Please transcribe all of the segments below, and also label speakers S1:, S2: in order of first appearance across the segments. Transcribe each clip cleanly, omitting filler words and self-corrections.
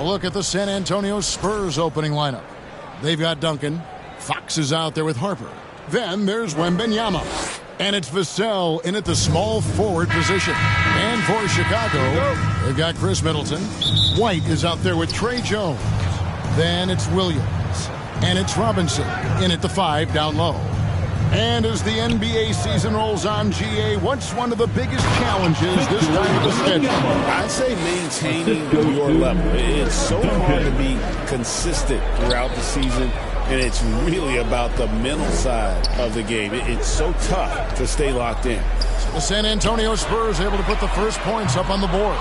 S1: A look at the San Antonio Spurs opening lineup. They've got Duncan. Fox is out there with Harper. Then there's Wembanyama. And it's Vassell in at the small forward position. And for Chicago, they've got Chris Middleton. White is out there with Trey Jones. Then it's Williams. And it's Robinson in at the 5 down low. And as the NBA season rolls on, GA, what's one of the biggest challenges this time of the schedule?
S2: I'd say maintaining your level. It's so hard to be consistent throughout the season, and it's really about the mental side of the game. It's so tough to stay locked in.
S1: So the San Antonio Spurs able to put the first points up on the board.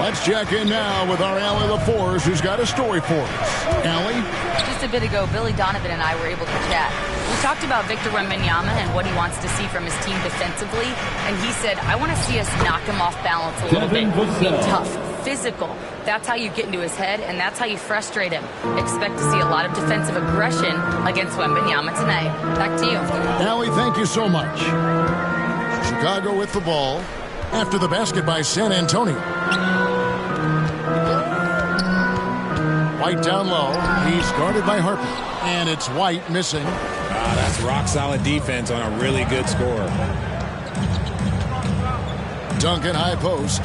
S1: Let's check in now with our Allie LaForce, who's got a story for us. Allie?
S3: Just a bit ago, Billy Donovan and I were able to chat. We talked about Victor Wembanyama and what he wants to see from his team defensively, and he said, I want to see us knock him off balance a little bit. Be tough, physical. That's how you get into his head, and that's how you frustrate him. Expect to see a lot of defensive aggression against Wembanyama tonight. Back to you.
S1: Allie, thank you so much. Chicago with the ball after the basket by San Antonio. White down low. He's guarded by Harper. And it's White missing.
S4: That's rock-solid defense on a really good score.
S1: Duncan high post.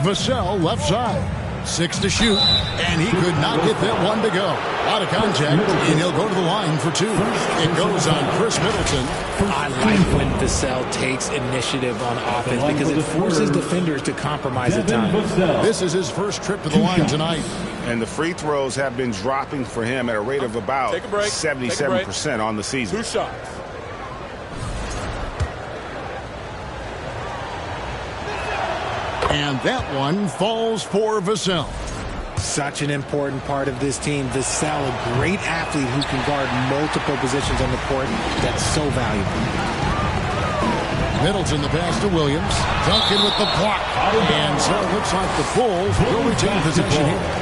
S1: Vassell left side. 6 to shoot. And he could not get that one to go. Out of contact. And he'll go to the line for 2. It goes on Chris Middleton.
S4: I like when Vassell takes initiative on offense because it forces defenders to compromise at times.
S1: This is his first trip to the line tonight.
S2: And the free throws have been dropping for him at a rate of about 77% on the season.
S5: 2 shots.
S1: And that one falls for Vassell.
S4: Such an important part of this team. Vassell, a great athlete who can guard multiple positions on the court. That's so valuable.
S1: Middleton the pass to Williams. Duncan with the block. And so it looks like the Bulls will retain possession here.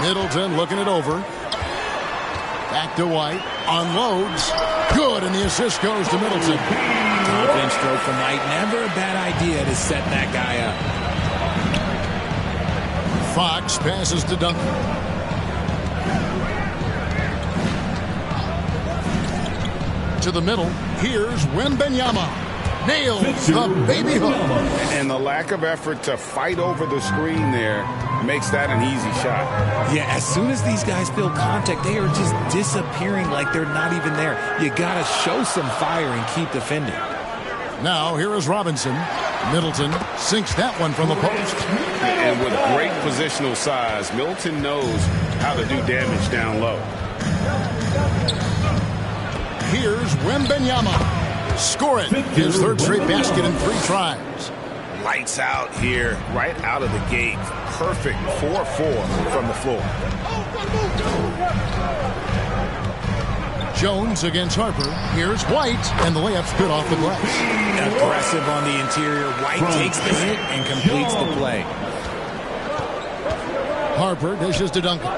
S1: Middleton looking it over. Back to White. Unloads. Good, and the assist goes to Middleton.
S4: Confident stroke from White. Never a bad idea to set that guy up.
S1: Fox passes to Duncan. To the middle. Here's Wembanyama. Nails the baby hook.
S2: And the lack of effort to fight over the screen there makes that an easy shot.
S4: Yeah, as soon as these guys feel contact, they are just disappearing like they're not even there. You got to show some fire and keep defending.
S1: Now, here is Robinson. Middleton sinks that one from the post.
S2: And with great positional size, Middleton knows how to do damage down low.
S1: Here's Wembanyama. Score it. His third straight basket in 3 tries.
S2: Lights out here, right out of the gate. Perfect 4-4 from the floor.
S1: Jones against Harper. Here's White, and the layup's good off the glass.
S4: Aggressive on the interior. White takes the hit and completes the play.
S1: Harper dishes to Duncan.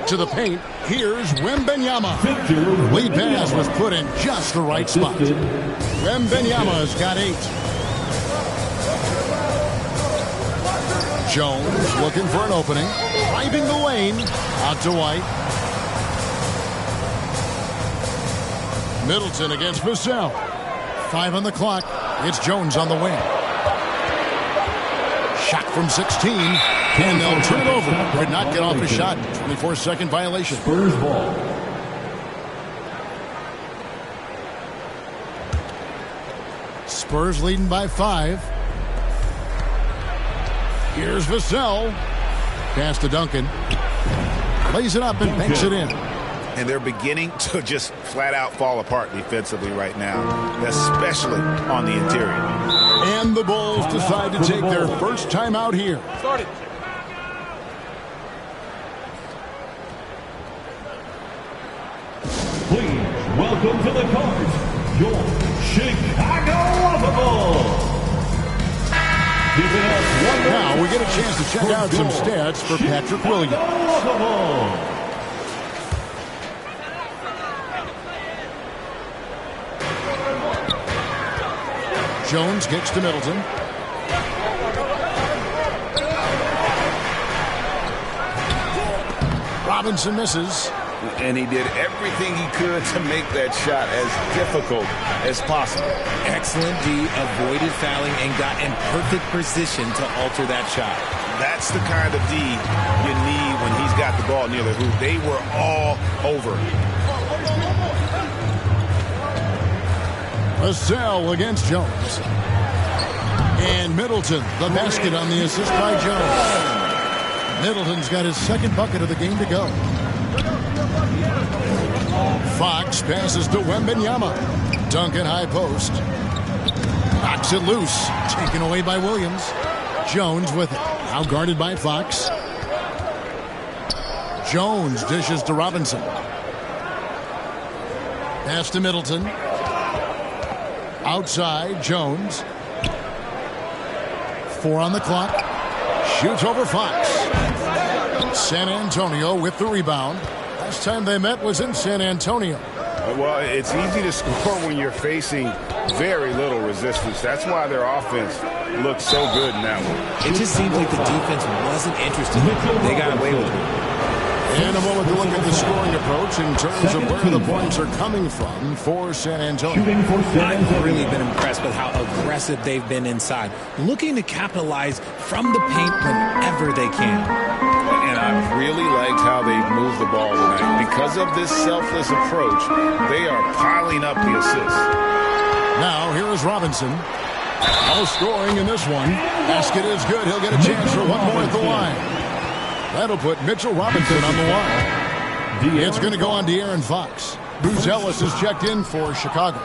S1: To the paint. Here's Wembanyama. Lead pass was put in just the right spot. Wembanyama's got 8. Jones looking for an opening. Driving the lane. Out to White. Middleton against Vassell. 5 on the clock. It's Jones on the wing. Shot from 16. And they'll turn it over. Could not get off a shot. 24-second violation.
S6: Spurs ball.
S1: Spurs leading by 5. Here's Vassell. Pass to Duncan. Lays it up and banks it in.
S2: And they're beginning to just flat out fall apart defensively right now, especially on the interior.
S1: And the Bulls decide to take their first time out here.
S5: Welcome to the card, your Chicago Bulls.
S1: Now we get a chance to check out some stats for Patrick Williams. Jones gets to Middleton. Robinson misses.
S2: And he did everything he could to make that shot as difficult as possible.
S4: Excellent D, avoided fouling and got in perfect position to alter that shot.
S2: That's the kind of D you need when he's got the ball near the hoop. They were all over.
S1: Vassell against Jones. And Middleton, the basket on the assist by Jones. Middleton's got his second bucket of the game to go. Fox passes to Wembanyama. Duncan high post. Knocks it loose. Taken away by Williams. Jones with it. Now guarded by Fox. Jones dishes to Robinson. Pass to Middleton. Outside, Jones. 4 on the clock. Shoots over Fox. San Antonio with the rebound. Last time they met was in San Antonio.
S2: Well, it's easy to score when you're facing very little resistance. That's why their offense looks so good in that one.
S4: It just seems like the defense wasn't interested. They got away with it.
S1: And a moment to look at the scoring approach in terms of where the points are coming from for San Antonio.
S4: I've really been impressed with how aggressive they've been inside, looking to capitalize from the paint whenever they can.
S2: And I've really liked how they've moved the ball tonight. Because of this selfless approach, they are piling up the assists.
S1: Now, here is Robinson. No scoring in this one. Basket is good. He'll get a chance for one more at the line. That'll put Mitchell Robinson on the line. It's going to go on De'Aaron Fox. Bruce Ellis is checked in for Chicago.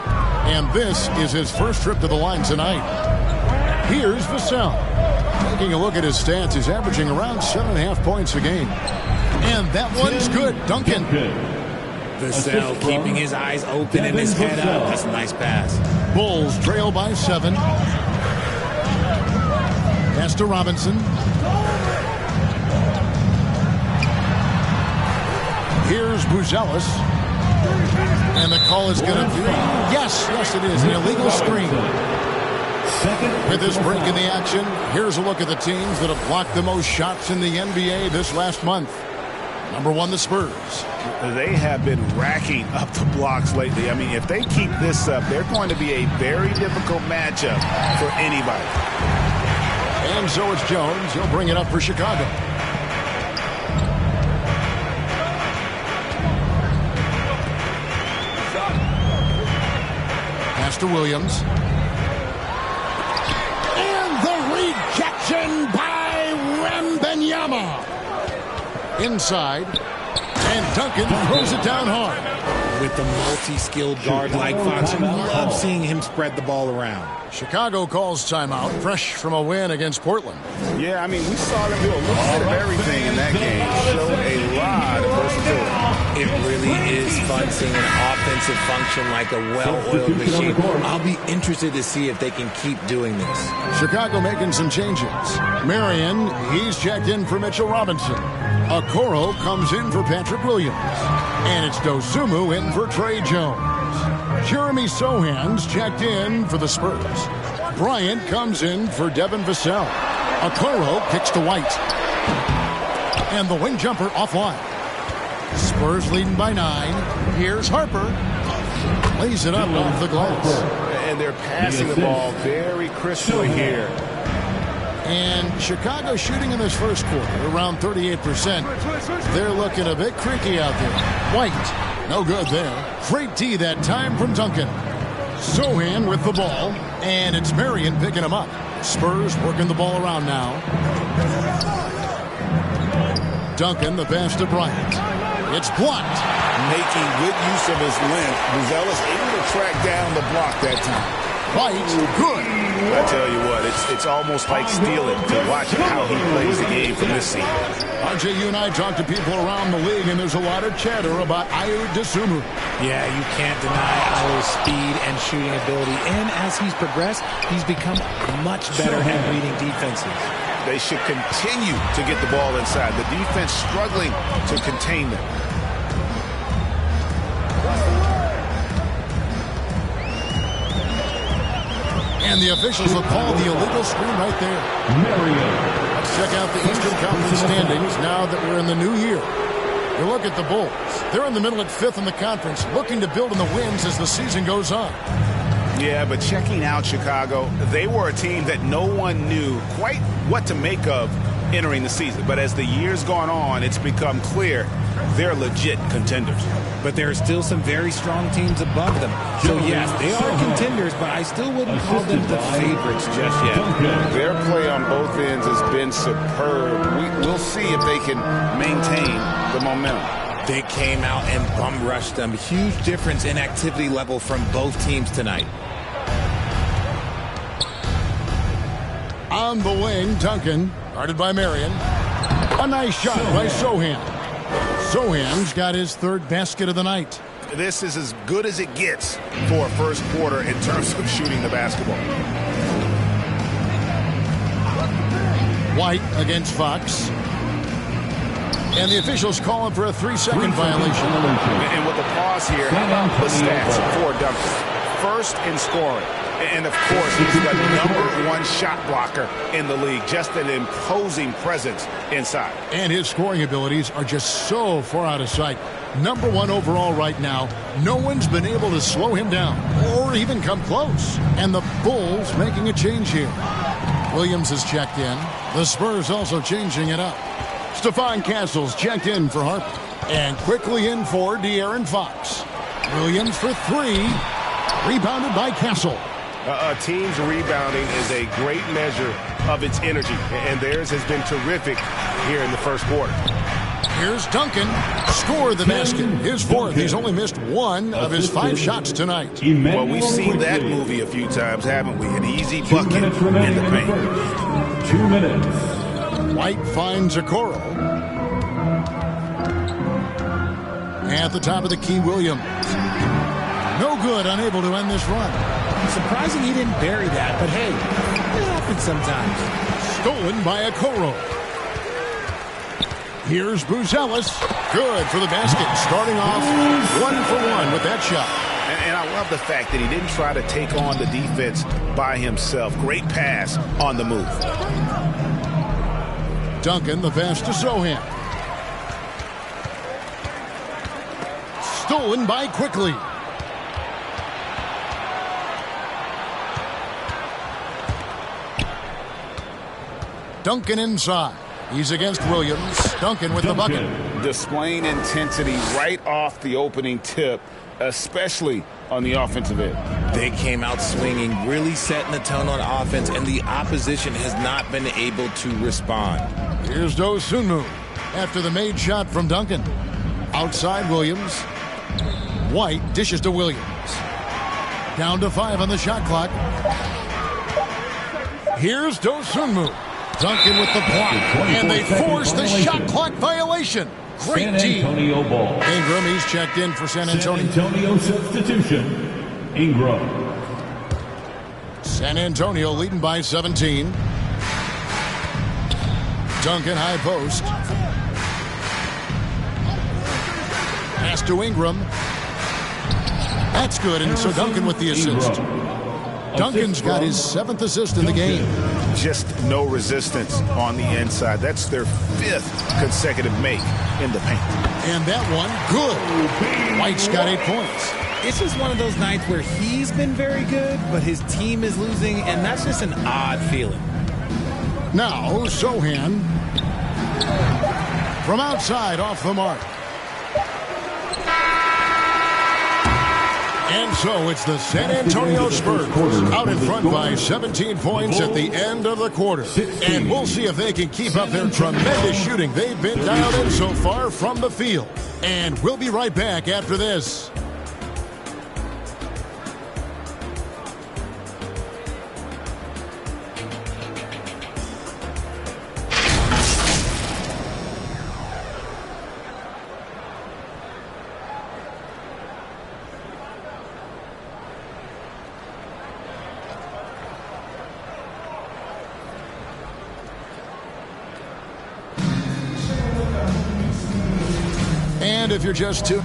S1: And this is his first trip to the line tonight. Here's Vassell. Taking a look at his stats, he's averaging around 7.5 points a game. And that one's good. Duncan.
S4: Vassell keeping his eyes open and his head up. That's a nice pass.
S1: Bulls trail by 7. Pass to Robinson. Here's Buzelis. And the call is going to be, yes, it is, an illegal screen. With this break in the action, here's a look at the teams that have blocked the most shots in the NBA this last month. Number 1, the Spurs.
S2: They have been racking up the blocks lately. I mean, if they keep this up, they're going to be a very difficult matchup for anybody.
S1: And so it's Jones. He'll bring it up for Chicago. Pass to Williams. Rejection by Wembanyama. Inside. And Duncan throws it down hard.
S4: With the multi-skilled guard like Fox, you love seeing him spread the ball around.
S1: Chicago calls timeout, fresh from a win against Portland.
S2: Yeah, I mean, we saw them do a little bit of everything in that game. Showed a lot of versatility.
S4: It really is fun seeing an offensive function like a well-oiled machine. I'll be interested to see if they can keep doing this.
S1: Chicago making some changes. Marion, he's checked in for Mitchell Robinson. Okoro comes in for Patrick Williams. And it's Dosunmu in for Trey Jones. Jeremy Sohan's checked in for the Spurs. Bryant comes in for Devin Vassell. Okoro kicks to White. And the wing jumper offline. Spurs leading by 9. Here's Harper. Lays it up off the glass.
S2: And they're passing the ball very crisply here.
S1: And Chicago shooting in this first quarter around 38%. They're looking a bit creaky out there. White, no good there. Great D that time from Duncan. Sohan with the ball, and it's Marion picking him up. Spurs working the ball around now. Duncan, the pass to Bryant. It's blocked.
S2: Making good use of his length. Buzelis able to track down the block that time.
S1: White, good.
S2: I tell you what, it's almost like stealing to watch how he plays the game from this seat.
S1: RJ, you and I talk to people around the league, and there's a lot of chatter about Ayo Dosunmu.
S4: Yeah, you can't deny Ayo's speed and shooting ability. And as he's progressed, he's become much better at reading defenses.
S2: They should continue to get the ball inside. The defense struggling to contain them.
S1: And the officials will call the illegal screen right there. Let's check out the Eastern Conference standings now that we're in the new year. You look at the Bulls. They're in the middle at 5th in the conference, looking to build on the wins as the season goes on.
S2: Yeah, but checking out Chicago, they were a team that no one knew quite what to make of entering the season. But as the year's gone on, it's become clear they're legit contenders.
S4: But there are still some very strong teams above them. So, yes, they are contenders, but I still wouldn't call them the favorites just yet.
S2: Their play on both ends has been superb. We'll see if they can maintain the momentum.
S4: They came out and bum rushed them. Huge difference in activity level from both teams tonight.
S1: On the wing, Duncan, guarded by Marion. A nice shot by Sohan. Sohan's got his 3rd basket of the night.
S2: This is as good as it gets for a first quarter in terms of shooting the basketball.
S1: White against Fox. And the officials call him for a 3-second violation.
S2: And with the pause here, how about the stats for Duncan? First in scoring. And, of course, he's the #1 shot blocker in the league. Just an imposing presence inside.
S1: And his scoring abilities are just so far out of sight. #1 overall right now. No one's been able to slow him down or even come close. And the Bulls making a change here. Williams has checked in. The Spurs also changing it up. Stephon Castle's checked in for Harper. And quickly in for De'Aaron Fox. Williams for 3. Rebounded by Castle.
S2: A team's rebounding is a great measure of its energy, and theirs has been terrific here in the first quarter.
S1: Here's Duncan. Score the basket. His 4th. He's only missed 1 of his 5 shots tonight.
S2: Well, we've seen that movie a few times, haven't we? An easy bucket in the paint.
S5: 2 minutes.
S1: White finds Okoro. At the top of the key, Williams. No good, unable to end this run.
S4: Surprising he didn't bury that, but hey, it happens sometimes.
S1: Stolen by Okoro. Here's Buzelis. Good for the basket. Starting off 1 for 1 with that shot.
S2: And I love the fact that he didn't try to take on the defense by himself. Great pass on the move.
S1: Duncan, the pass to Sohan. Stolen by Quickly. Duncan inside. He's against Williams. Duncan with the bucket.
S2: Displaying intensity right off the opening tip, especially on the offensive end.
S4: They came out swinging, really setting the tone on offense, and the opposition has not been able to respond.
S1: Here's Dosunmu after the made shot from Duncan. Outside Williams. White dishes to Williams. Down to 5 on the shot clock. Here's Dosunmu. Duncan with the block, and they force the shot clock violation. Great team.
S5: San Antonio ball.
S1: Ingram, he's checked in for San Antonio.
S5: San Antonio substitution. Ingram.
S1: San Antonio leading by 17. Duncan high post. Pass to Ingram. That's good, and so Duncan with the assist. Duncan's got his 7th assist in the game.
S2: Just no resistance on the inside. That's their 5th consecutive make in the paint.
S1: And that one, good. White's got 8 points.
S4: It's just one of those nights where he's been very good, but his team is losing, and that's just an odd feeling.
S1: Now, Sohan. From outside, off the mark. And so it's the San Antonio Spurs out in front by 17 points at the end of the quarter. And we'll see if they can keep up their tremendous shooting they've been dialed in so far from the field. And we'll be right back after this. And if you're just two...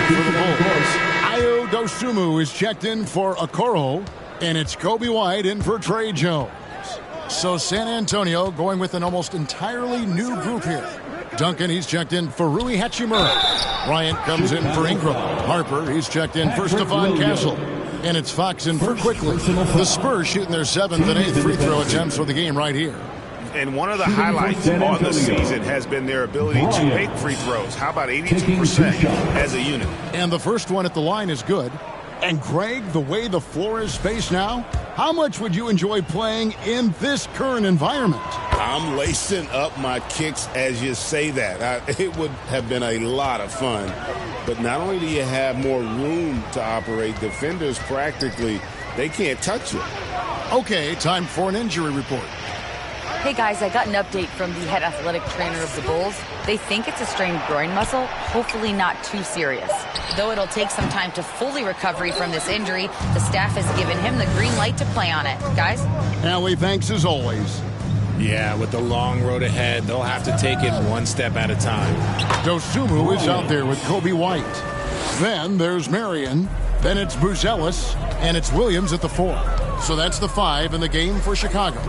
S1: For the Bulls, Ayo Dosunmu is checked in for Okoro, and it's Kobe White in for Trey Jones. So San Antonio going with an almost entirely new group here. Duncan, he's checked in for Rui Hachimura. Bryant comes in for Ingram. Harper, he's checked in for Stephon Castle. And it's Fox in for Quickly. The Spurs shooting their 7th and 8th free throw attempts for the game right here.
S2: And one of the highlights on the season has been their ability to make free throws. How about 82% as a unit?
S1: And the first one at the line is good. And Greg, the way the floor is spaced now, how much would you enjoy playing in this current environment?
S2: I'm lacing up my kicks as you say that. It would have been a lot of fun. But not only do you have more room to operate, defenders practically, they can't touch you.
S1: Okay, time for an injury report.
S3: Hey guys, I got an update from the head athletic trainer of the Bulls. They think it's a strained groin muscle, hopefully not too serious. Though it'll take some time to fully recover from this injury, the staff has given him the green light to play on it. Guys?
S1: Allie, thanks as always.
S4: Yeah, with the long road ahead, they'll have to take it one step at a time.
S1: Dosunmu is out there with Kobe White. Then there's Marion. Then it's Buzelis. And it's Williams at the 4. So that's the 5 in the game for Chicago.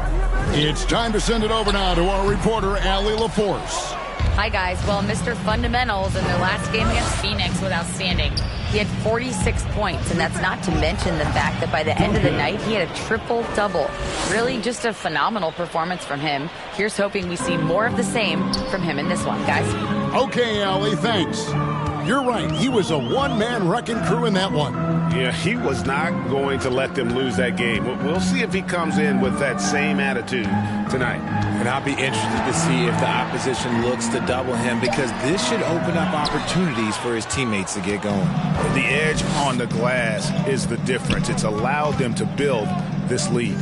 S1: It's time to send it over now to our reporter, Allie LaForce.
S3: Hi, guys. Well, Mr. Fundamentals in their last game against Phoenix was outstanding. He had 46 points, and that's not to mention the fact that by the end of the night, he had a triple-double. Really just a phenomenal performance from him. Here's hoping we see more of the same from him in this one, guys.
S1: Okay, Allie, thanks. You're right. He was a one-man wrecking crew in that one.
S2: Yeah, he was not going to let them lose that game. We'll see if he comes in with that same attitude tonight.
S4: And I'll be interested to see if the opposition looks to double him, because this should open up opportunities for his teammates to get going.
S2: The edge on the glass is the difference. It's allowed them to build this lead.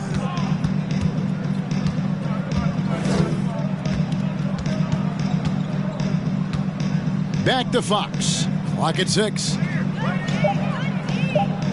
S1: Back to Fox. Clock at 6.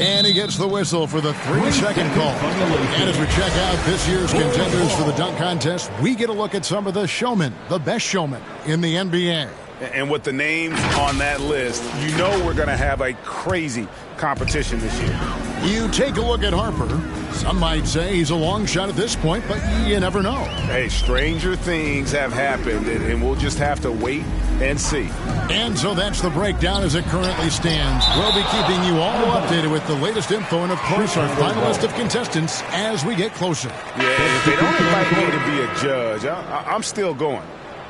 S1: And he gets the whistle for the 3-second call. And as we check out this year's contenders for the dunk contest, we get a look at some of the showmen, the best showmen in the NBA.
S2: And with the names on that list, you know we're going to have a crazy competition this year.
S1: You take a look at Harper. Some might say he's a long shot at this point, but you never know.
S2: Hey, stranger things have happened, and we'll just have to wait and see.
S1: And so that's the breakdown as it currently stands. We'll be keeping you all updated with the latest info and, of course, our final list of contestants as we get closer.
S2: Yeah, if they don't invite me to be a judge, I'm still going.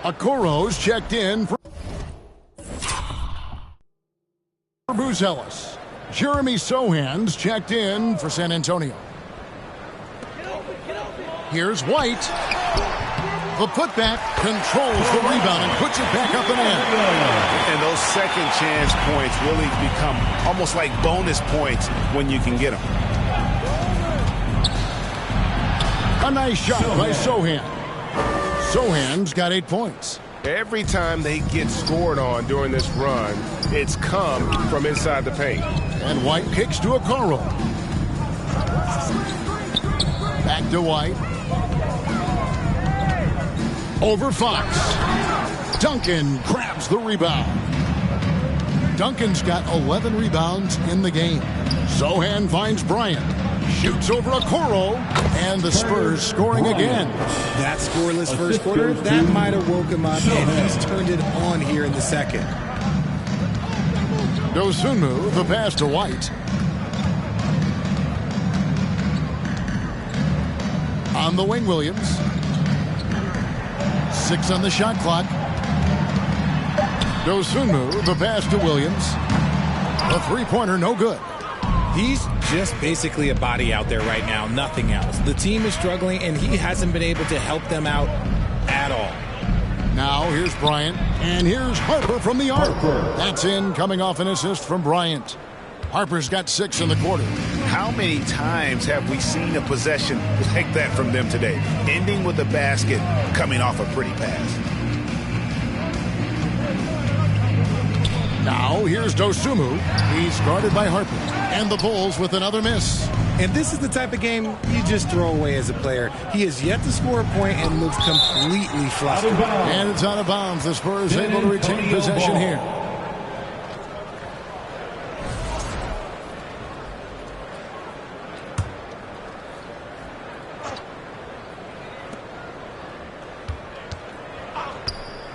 S1: Okoro's checked in for Buzelis. Jeremy Sohan's checked in for San Antonio. Here's White. The putback controls the rebound and puts it back up and in.
S2: And those second chance points really become almost like bonus points when you can get them.
S1: A nice shot by Sohan. Sohan's got 8 points.
S2: Every time they get scored on during this run, it's come from inside the paint.
S1: And White kicks to Okoro. Back to White. Over Fox. Duncan grabs the rebound. Duncan's got 11 rebounds in the game. Sohan finds Bryant. Shoots over Okoro. And the Spurs scoring again.
S4: That scoreless first quarter, that might have woke him up, and he's turned it on here in the second.
S1: Dosunmu, the pass to White. On the wing, Williams. 6 on the shot clock. Dosunmu, the pass to Williams. The three-pointer, no good.
S4: He's just basically a body out there right now, nothing else. The team is struggling, and he hasn't been able to help them out at all.
S1: Now here's Bryant, and here's Harper from the arc. That's in, coming off an assist from Bryant. Harper's got 6 in the quarter.
S2: How many times have we seen a possession like that from them today? Ending with a basket, coming off a pretty pass.
S1: Now, here's Dosunmu. He's guarded by Harper. And the Bulls with another miss.
S4: And this is the type of game you just throw away as a player. He has yet to score a point and looks completely flustered.
S1: And it's out of bounds. The Spurs able to retain possession here.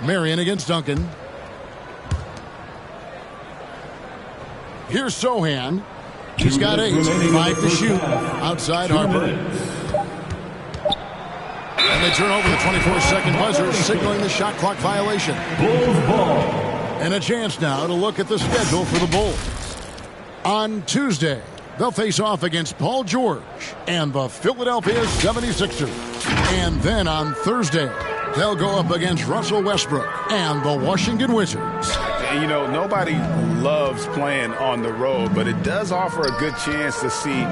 S1: Marion against Duncan. Here's Sohan. He's got 8. 5 to shoot. Outside Harper. And they turn over the 24-second buzzer, signaling the shot clock violation.
S5: Bulls ball.
S1: And a chance now to look at the schedule for the Bulls. On Tuesday, they'll face off against Paul George and the Philadelphia 76ers. And then on Thursday, they'll go up against Russell Westbrook and the Washington Wizards.
S2: And, you know, nobody loves playing on the road, but it does offer a good chance to see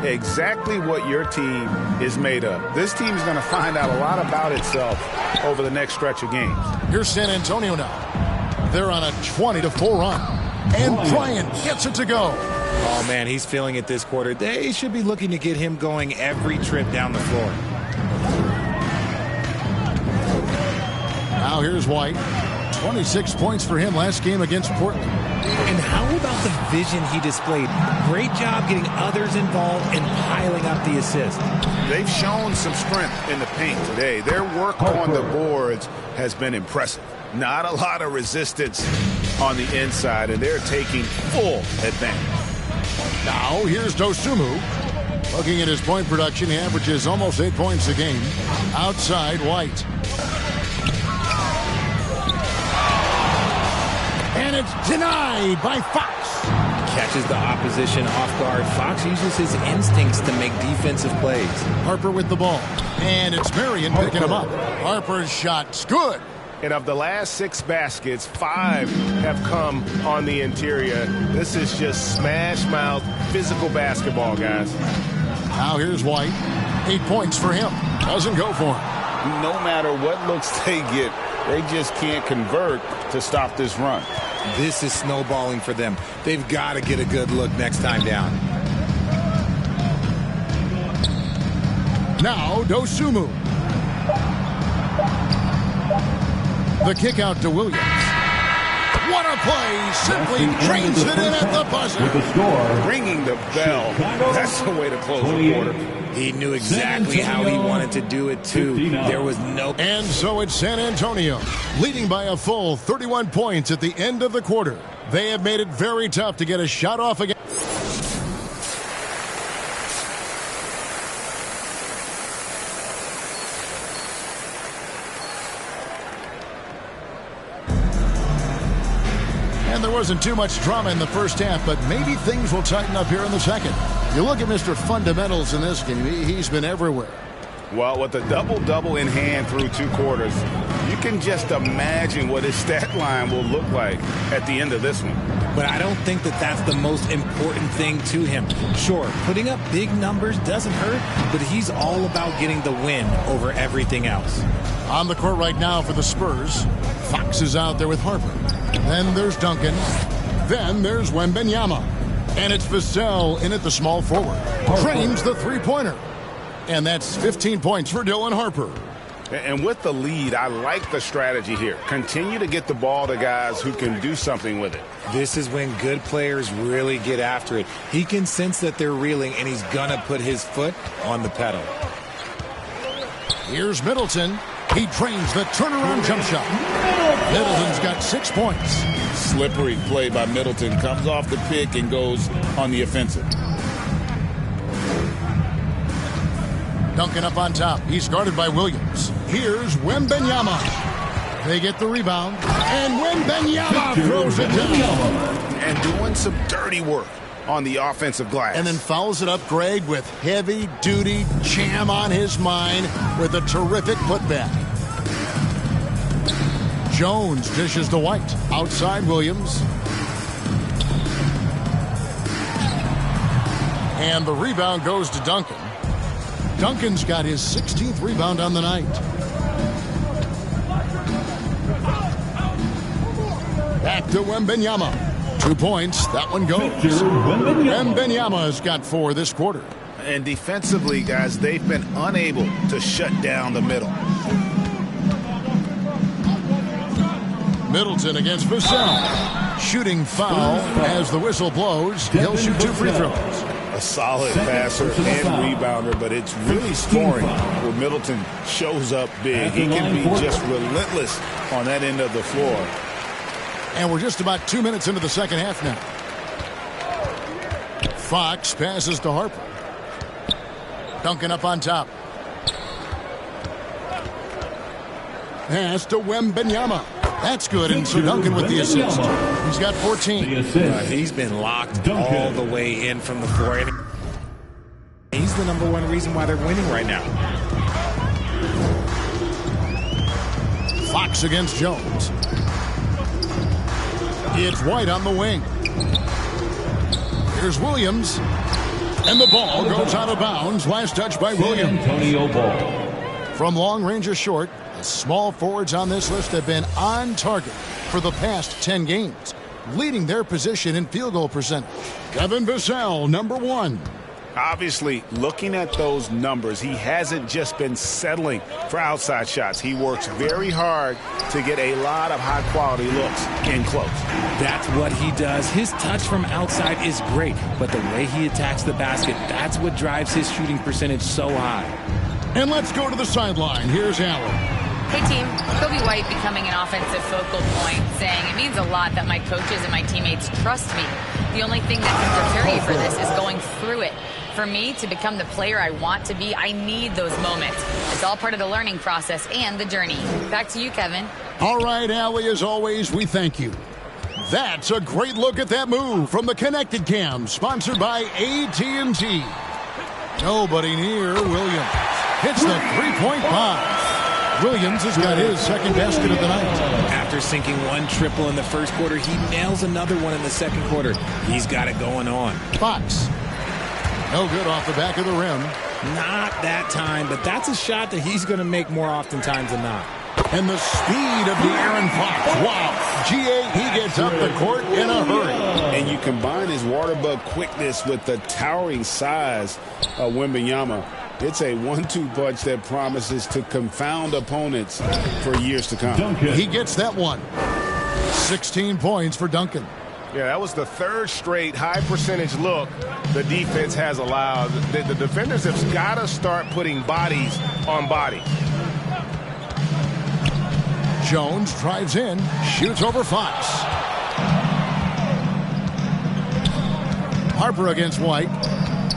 S2: exactly what your team is made of. This team is going to find out a lot about itself over the next stretch of games.
S1: Here's San Antonio now. They're on a 20-4 run. And Bryant gets it to go.
S4: Oh, man, he's feeling it this quarter. They should be looking to get him going every trip down the floor.
S1: Now here's White. 26 points for him last game against Portland.
S4: And how about the vision he displayed? Great job getting others involved and piling up the assist.
S2: They've shown some strength in the paint today. Their work on the boards has been impressive. Not a lot of resistance on the inside, and they're taking full advantage.
S1: Now here's Dosunmu. Looking at his point production, he averages almost 8 points a game. Outside White. And it's denied by Fox.
S4: Catches the opposition off guard. Fox uses his instincts to make defensive plays.
S1: Harper with the ball. And it's Marion picking him up. Harper's shot's good.
S6: And of the last 6 baskets, 5 have come on the interior. This is just smash mouth, physical basketball, guys.
S1: Now here's White. 8 points for him. Doesn't go for him.
S2: No matter what looks they get, they just can't convert to stop this run.
S4: This is snowballing for them. They've got to get a good look next time down.
S1: Now Dosunmu. The kick out to Williams. What a play! Simply drains it in at the buzzer.
S5: With the score.
S2: Ringing the bell. That's the way to close the quarter.
S4: He knew exactly how he wanted to do it, too. There was no...
S1: And so it's San Antonio, leading by a full 31 points at the end of the quarter. They have made it very tough to get a shot off again. And there wasn't too much drama in the first half, but maybe things will tighten up here in the second. You look at Mr. Fundamentals in this game, he's been everywhere.
S2: Well, with a double-double in hand through 2 quarters, you can just imagine what his stat line will look like at the end of this one.
S4: But I don't think that that's the most important thing to him. Sure, putting up big numbers doesn't hurt, but he's all about getting the win over everything else.
S1: On the court right now for the Spurs, Fox is out there with Harper. Then there's Duncan. Then there's Wembanyama. And it's Vassell in at the small forward. Trains the three-pointer. And that's 15 points for Dylan Harper.
S2: And with the lead, I like the strategy here. Continue to get the ball to guys who can do something with it.
S4: This is when good players really get after it. He can sense that they're reeling, and he's going to put his foot on the pedal.
S1: Here's Middleton. He trains the turnaround jump shot. Middleton's got 6 points.
S2: Slippery play by Middleton. Comes off the pick and goes on the offensive.
S1: Duncan up on top. He's guarded by Williams. Here's Wembanyama. They get the rebound. And Wembanyama throws it down.
S2: And doing some dirty work on the offensive glass.
S1: And then fouls it up, Greg, with heavy-duty jam on his mind with a terrific putback. Jones dishes to White. Outside Williams. And the rebound goes to Duncan. Duncan's got his 16th rebound on the night. Back to Wembanyama. 2 points. That one goes. Wembanyama's got 4 this quarter.
S7: And defensively, guys, they've been unable to shut down the middle.
S1: Middleton against Vassell. Shooting foul as the whistle blows. He'll shoot 2 free throws.
S2: A solid passer and rebounder, but it's really scoring where Middleton shows up big. He can be just relentless on that end of the floor.
S1: And we're just about 2 minutes into the second half now. Fox passes to Harper. Duncan up on top. Pass to Wembanyama. That's good, and so Duncan with the assist. He's got 14.
S4: He's been locked all the way in from the floor. He's the #1 reason why they're winning right now.
S1: Fox against Jones. It's White on the wing. Here's Williams. And the ball goes out of bounds. Last touch by Williams. From long range or short, the small forwards on this list have been on target for the past 10 games, leading their position in field goal percentage. Kevin Vassell, #1.
S2: Obviously, looking at those numbers, he hasn't just been settling for outside shots. He works very hard to get a lot of high-quality looks in close.
S4: That's what he does. His touch from outside is great, but the way he attacks the basket, that's what drives his shooting percentage so high.
S1: And let's go to the sideline. Here's Allen.
S3: Hey, team. Kobe White becoming an offensive focal point, saying it means a lot that my coaches and my teammates trust me. The only thing that can prepare you for this is going through it. For me to become the player I want to be, I need those moments. It's all part of the learning process and the journey. Back to you, Kevin.
S1: All right, Allie, as always, we thank you. That's a great look at that move from the Connected Cam, sponsored by AT&T. Nobody near Williams. Hits the three-point bomb. Williams has got his second basket of the night.
S4: After sinking one triple in the first quarter, he nails another one in the second quarter. He's got it going on.
S1: Fox. No good off the back of the rim.
S4: Not that time, but that's a shot that he's going to make more oftentimes than not.
S1: And the speed of De'Aaron Fox. Wow. G.A., he gets up the court in a hurry.
S2: And you combine his water bug quickness with the towering size of Wembanyama. It's a 1-2 punch that promises to confound opponents for years to come.
S1: He gets that one. 16 points for Duncan.
S6: Yeah, that was the third straight high percentage look the defense has allowed. The defenders have got to start putting bodies on body.
S1: Jones drives in, shoots over Fox. Harper against White.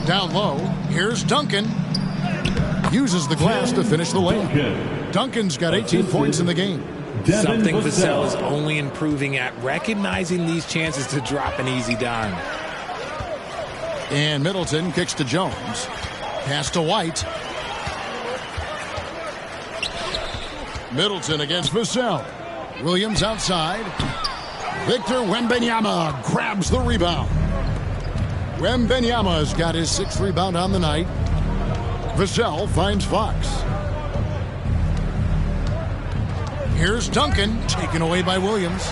S1: Down low, here's Duncan. Uses the glass to finish the layup. Duncan's got 18 points in the game.
S4: Something Vassell is only improving at, recognizing these chances to drop an easy dime.
S1: And Middleton kicks to Jones. Pass to White. Middleton against Vassell. Williams outside. Victor Wembanyama grabs the rebound. Wembanyama's got his 6th rebound on the night. Vassell finds Fox. Here's Duncan, taken away by Williams.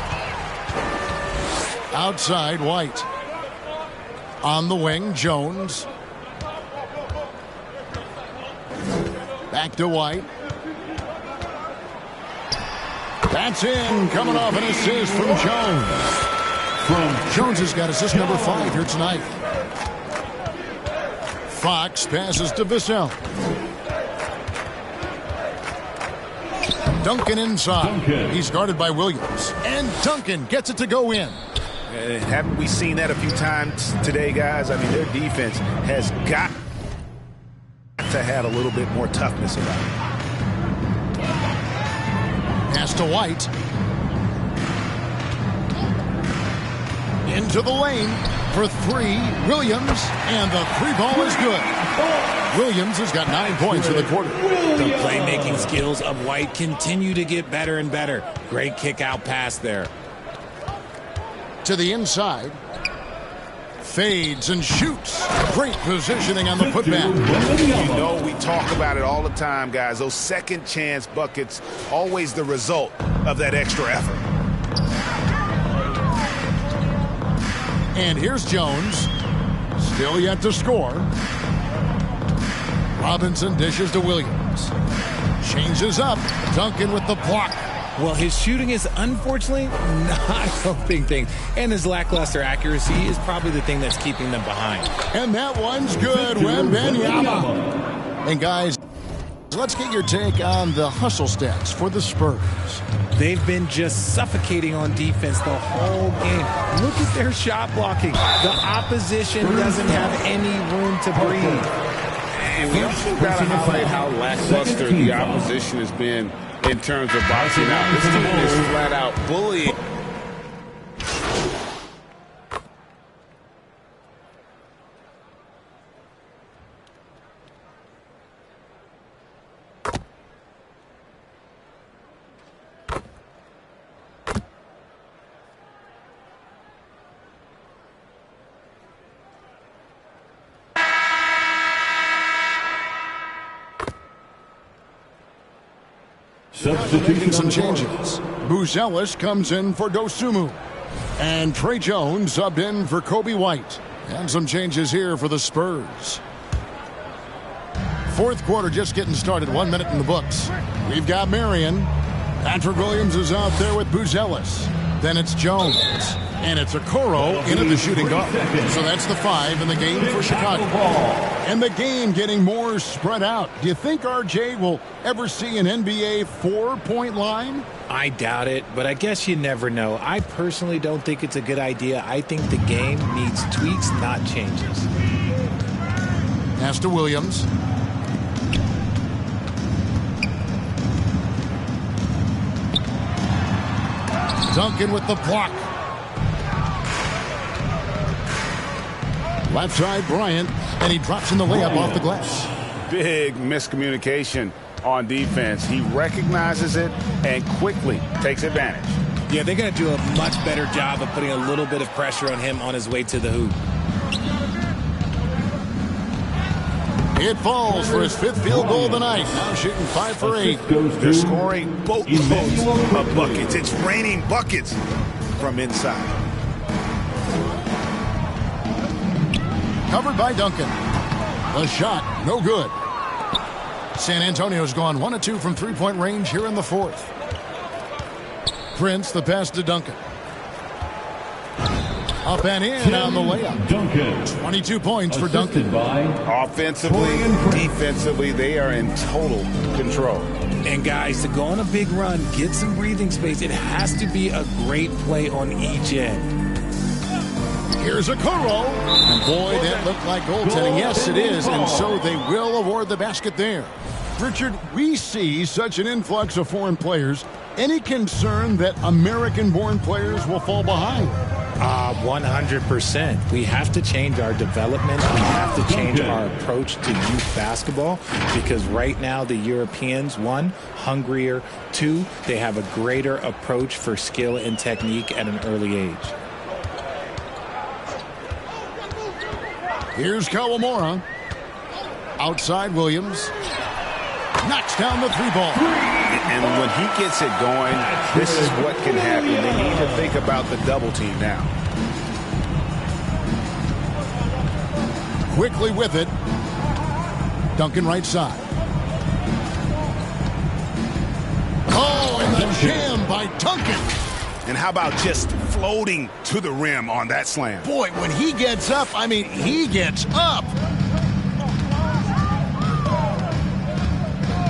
S1: Outside, White. On the wing, Jones. Back to White. That's in, coming off an assist from Jones. Jones has got assist number 5 here tonight. Fox passes to Vassell. Duncan inside. He's guarded by Williams. And Duncan gets it to go in.
S7: Haven't we seen that a few times today, guys? I mean, their defense has got to have a little bit more toughness about it.
S1: Pass to White. Into the lane for 3. Williams. And the 3 ball is good. Williams has got 9 points in the quarter.
S4: The playmaking skills of White continue to get better and better. Great kick out pass there.
S1: To the inside. Fades and shoots. Great positioning on the putback.
S7: You know, we talk about it all the time, guys. Those second chance buckets, always the result of that extra effort.
S1: And here's Jones. Still yet to score. Robinson dishes to Williams. Changes up. Duncan with the block.
S4: Well, his shooting is unfortunately not helping things. And his lackluster accuracy is probably the thing that's keeping them behind.
S1: And that one's good. Wembanyama. And guys, let's get your take on the hustle stats for the Spurs.
S4: They've been just suffocating on defense the whole game. Look at their shot blocking. The opposition doesn't have any room to breathe.
S2: And we also got to highlight how lackluster the opposition has been in terms of boxing out. This team is flat out bullying.
S1: Making some changes. Buzelis comes in for Dosunmu. And Trey Jones subbed in for Kobe White. And some changes here for the Spurs. Fourth quarter just getting started. 1 minute in the books. We've got Marion. Patrick Williams is out there with Buzelis. Then it's Jones. And it's Okoro into the shooting guard. So that's the 5 in the game for Chicago. And the game getting more spread out. Do you think RJ will ever see an NBA 4-point line?
S4: I doubt it, but I guess you never know. I personally don't think it's a good idea. I think the game needs tweaks, not changes.
S1: Pass to Williams. Duncan with the block. Left side, Bryant, and he drops in the layup off the glass.
S2: Big miscommunication on defense. He recognizes it and quickly takes advantage.
S4: Yeah, they're going to do a much better job of putting a little bit of pressure on him on his way to the hoop.
S1: It falls for his 5th field goal of the night. Now shooting 5 for 8.
S7: They're scoring boatloads of buckets. It's raining buckets from inside.
S1: Covered by Duncan. The shot, no good. San Antonio's gone 1 of 2 from 3-point range here in the 4th. Prince, the pass to Duncan. Up and in on the layup.
S5: Duncan.
S1: 22 points for Duncan.
S2: Offensively, defensively, they are in total control.
S4: And guys, to go on a big run, get some breathing space, it has to be a great play on each end.
S1: Here's Okoro. And boy, that looked like goaltending. Yes, it is. And so they will award the basket there. Richard, we see such an influx of foreign players. Any concern that American-born players will fall behind?
S4: 100%. We have to change our development. We have to change our approach to youth basketball because right now the Europeans, 1, hungrier, 2, they have a greater approach for skill and technique at an early age.
S1: Here's Kawamura. Outside Williams. Knocks down the 3-ball.
S2: And when he gets it going, this is what can happen. They need to think about the double team now.
S1: Quickly with it. Duncan right side. Oh, and the jam by Duncan.
S7: And how about just floating to the rim on that slam?
S1: Boy, when he gets up, I mean, he gets up.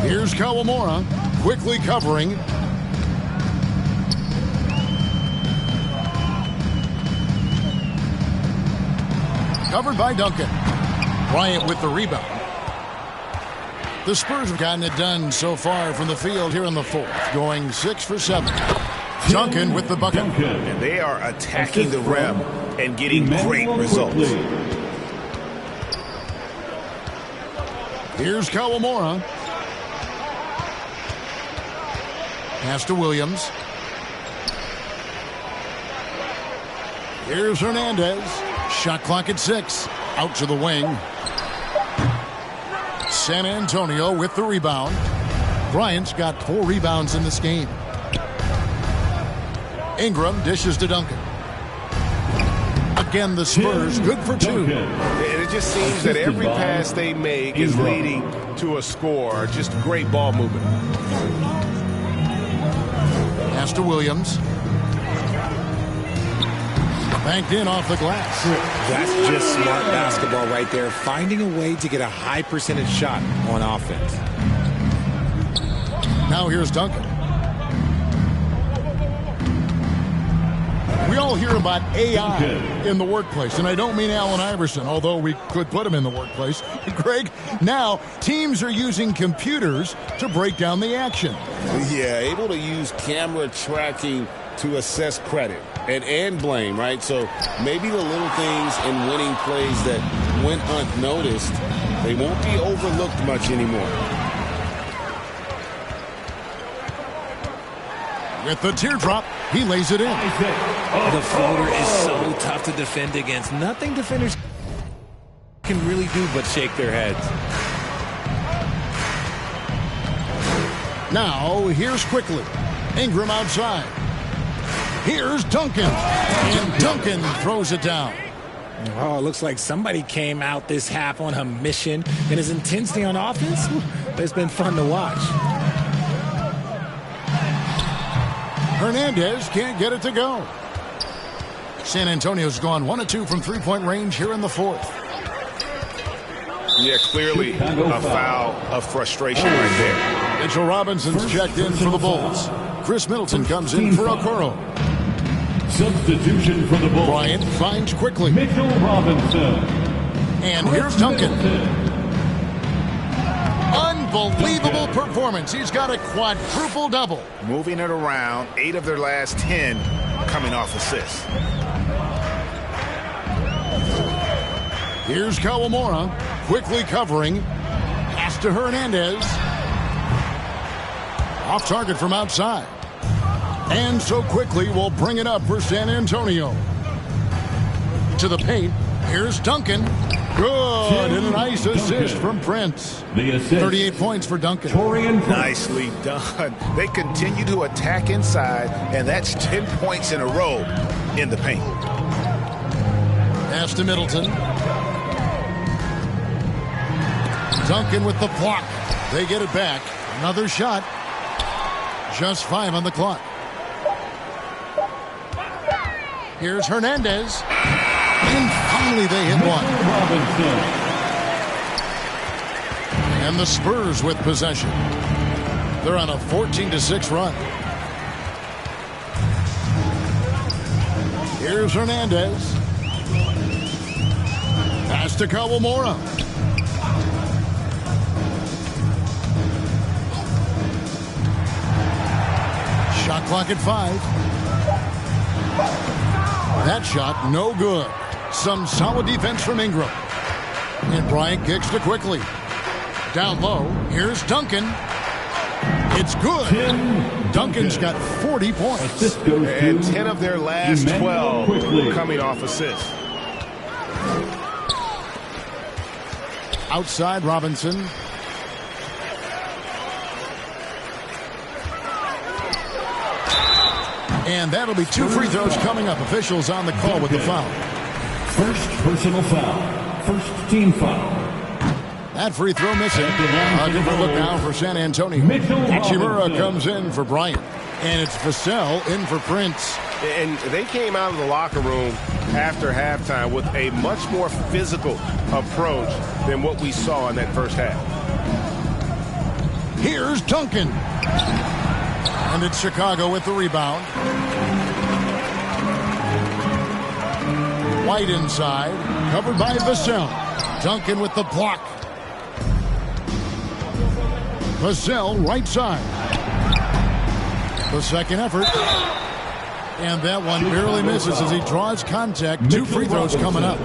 S1: Here's Kawamura, quickly covering. Covered by Duncan. Bryant with the rebound. The Spurs have gotten it done so far from the field here in the 4th, going 6 for 7. Duncan with the bucket.
S7: And they are attacking the rim and getting great results.
S1: Here's Kawamura. Pass to Williams. Here's Hernandez. Shot clock at 6. Out to the wing. San Antonio with the rebound. Bryant's got 4 rebounds in this game. Ingram dishes to Duncan. Again, the Spurs good for 2.
S6: And it just seems that every pass they make is leading to a score. Just great ball movement.
S1: Pass to Williams. Banked in off the glass.
S4: That's just smart basketball right there. Finding a way to get a high percentage shot on offense.
S1: Now here's Duncan. We all hear about AI in the workplace, and I don't mean Allen Iverson, although we could put him in the workplace. Greg, now teams are using computers to break down the action.
S2: Yeah, able to use camera tracking to assess credit and blame, right? So maybe the little things in winning plays that went unnoticed, they won't be overlooked much anymore.
S1: With the teardrop, he lays it in.
S4: The floater is so tough to defend against. Nothing defenders can really do but shake their heads.
S1: Now, here's quickly. Ingram outside. Here's Duncan. And Duncan throws it down.
S4: Oh, it looks like somebody came out this half on a mission. And his intensity on offense, it's been fun to watch.
S1: Hernandez can't get it to go. San Antonio's gone 1 of 2 from three-point range here in the 4th.
S6: Yeah, clearly a foul of frustration right there.
S1: Mitchell Robinson's checked in for the Bulls. Chris Middleton comes in for Okoro.
S5: Substitution for the Bulls.
S1: Bryant finds quickly.
S5: Mitchell Robinson.
S1: And here's Duncan. Unbelievable performance. He's got a quadruple double.
S7: Moving it around, 8 of their last 10 coming off assists.
S1: Here's Kawamura quickly covering. Pass to Hernandez. Off target from outside. And so quickly we'll bring it up for San Antonio. To the paint. Here's Duncan. Good, and a nice assist from Prince. 38 points for Duncan.
S7: Nicely done. They continue to attack inside, and that's 10 points in a row in the paint.
S1: Pass to Middleton. Duncan with the block. They get it back. Another shot. Just 5 on the clock. Here's Hernandez. And finally they hit one. And the Spurs with possession. They're on a 14-6 run. Here's Hernandez. Pass to Kawamura. Shot clock at 5. That shot no good. Some solid defense from Ingram. And Bryant kicks to quickly. Down low, here's Duncan. It's good. Duncan's got 40 points.
S6: And 10 of their last 12 coming off assists.
S1: Outside Robinson. And that'll be 2 free throws coming up. Officials on the call with the foul.
S5: First personal foul. First team foul.
S1: That free throw missing. A different look now for San Antonio. Hachimura comes in for Bryant. And it's Vassell in for Prince.
S6: And they came out of the locker room after halftime with a much more physical approach than what we saw in that first half.
S1: Here's Duncan. And it's Chicago with the rebound. White inside, covered by Vassell. Duncan with the block. Vassell right side. The second effort. And that one barely misses as he draws contact. 2 free throws coming up.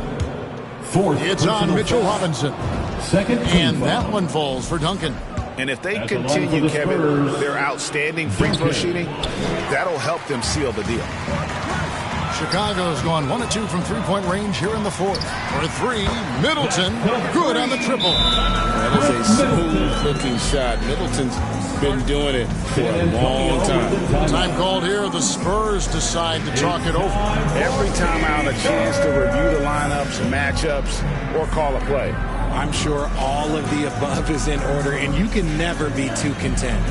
S1: It's on Mitchell Robinson. And that one falls for Duncan.
S7: And if they continue, Kevin, their outstanding free throw shooting, that'll help them seal the deal.
S1: Chicago's gone 1 of 2 from three-point range here in the fourth. For three, Middleton, good on the triple.
S2: That is a smooth-looking shot. Middleton's been doing it for a long time.
S1: Time called here. The Spurs decide to talk it over.
S7: Every time out, a chance to review the lineups, matchups, or call a play.
S4: I'm sure all of the above is in order, and you can never be too content.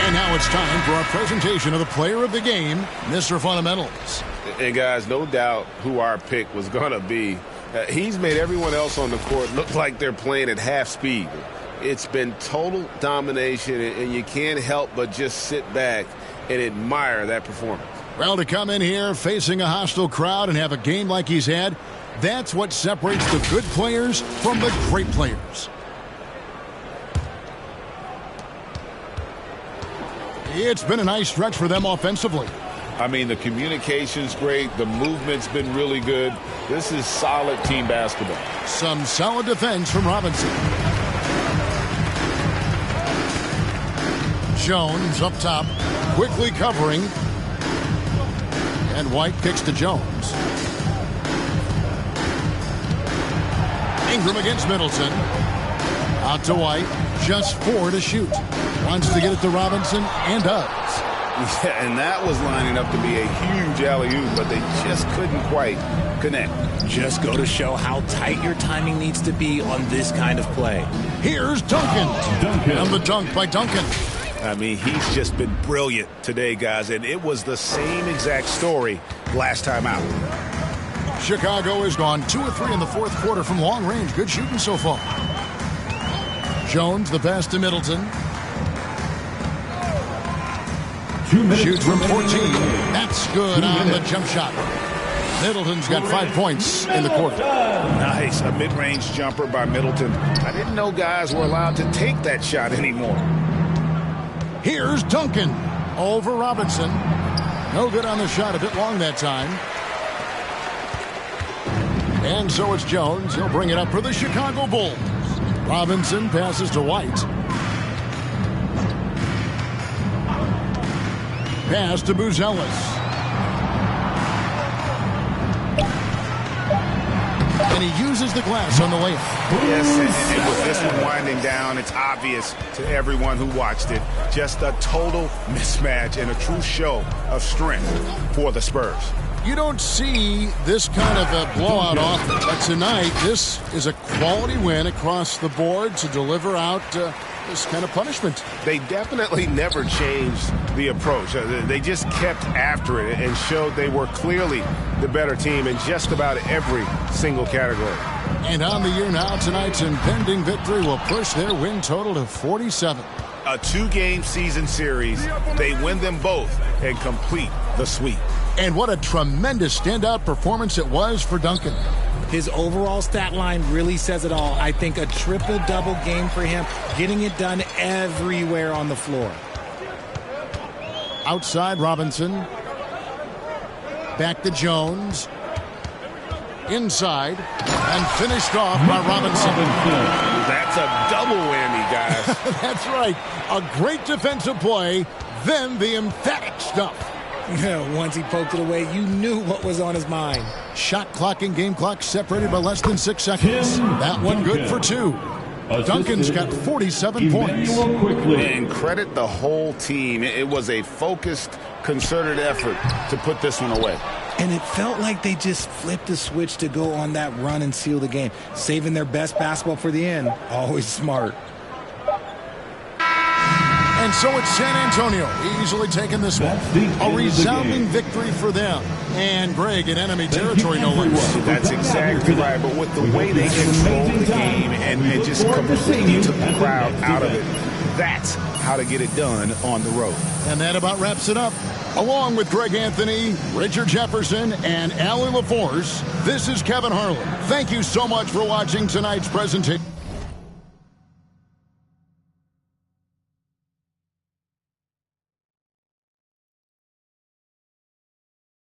S1: And now it's time for our presentation of the player of the game, Mr. Fundamentals.
S6: And guys, no doubt who our pick was going to be. He's made everyone else on the court look like they're playing at half speed. It's been total domination, and you can't help but just sit back and admire that performance.
S1: Well, to come in here facing a hostile crowd and have a game like he's had, that's what separates the good players from the great players. It's been a nice stretch for them offensively.
S2: I mean, the communication's great. The movement's been really good. This is solid team basketball.
S1: Some solid defense from Robinson. Jones up top, quickly covering. And White kicks to Jones. Ingram against Middleton. Out to White. Just 4 to shoot. Wants to get it to Robinson and does.
S7: Yeah, and that was lining up to be a huge alley-oop, but they just couldn't quite connect.
S4: Just go to show how tight your timing needs to be on this kind of play.
S1: Here's Duncan. And the dunk by Duncan.
S7: I mean, he's just been brilliant today, guys, and it was the same exact story last time out.
S1: Chicago has gone 2 of 3 in the fourth quarter from long range. Good shooting so far. Jones, the pass to Middleton. Shoots from 14. That's good on the jump shot. Middleton's got 5 points in the quarter.
S7: Nice, a mid-range jumper by Middleton. I didn't know guys were allowed to take that shot anymore.
S1: Here's Duncan over Robinson. No good on the shot, a bit long that time. And so it's Jones. He'll bring it up for the Chicago Bulls. Robinson passes to White. Pass to Buzelis. And he uses the glass on the layup.
S7: Yes, and with this one winding down, it's obvious to everyone who watched it. Just a total mismatch and a true show of strength for the Spurs.
S1: You don't see this kind of a blowout often, but tonight this is a quality win across the board to deliver out this kind of punishment.
S6: They definitely never changed the approach. They just kept after it and showed they were clearly the better team in just about every single category.
S1: And on the year now, tonight's impending victory will push their win total to 47.
S7: A 2-game season series. They win them both and complete the sweep.
S1: And what a tremendous standout performance it was for Duncan.
S4: His overall stat line really says it all. I think a triple-double game for him, getting it done everywhere on the floor.
S1: Outside Robinson. Back to Jones. Inside. And finished off by Robinson.
S7: That's a double whammy, guys.
S1: That's right. A great defensive play, then the emphatic stuff.
S4: Once he poked it away, you knew what was on his mind.
S1: Shot clock and game clock separated by less than 6 seconds. That one good for 2. Duncan's got 47 points.
S7: And credit the whole team. It was a focused, concerted effort to put this one away.
S4: And it felt like they just flipped the switch to go on that run and seal the game. Saving their best basketball for the end. Always smart.
S1: And so it's San Antonio easily taking this one. A resounding victory for them. And Greg in enemy territory, no less.
S7: That's exactly right. But with the way they controlled the game and just completely took the crowd out of it, that's how to get it done on the road.
S1: And that about wraps it up. Along with Greg Anthony, Richard Jefferson, and Allie LaForce, this is Kevin Harlan. Thank you so much for watching tonight's presentation.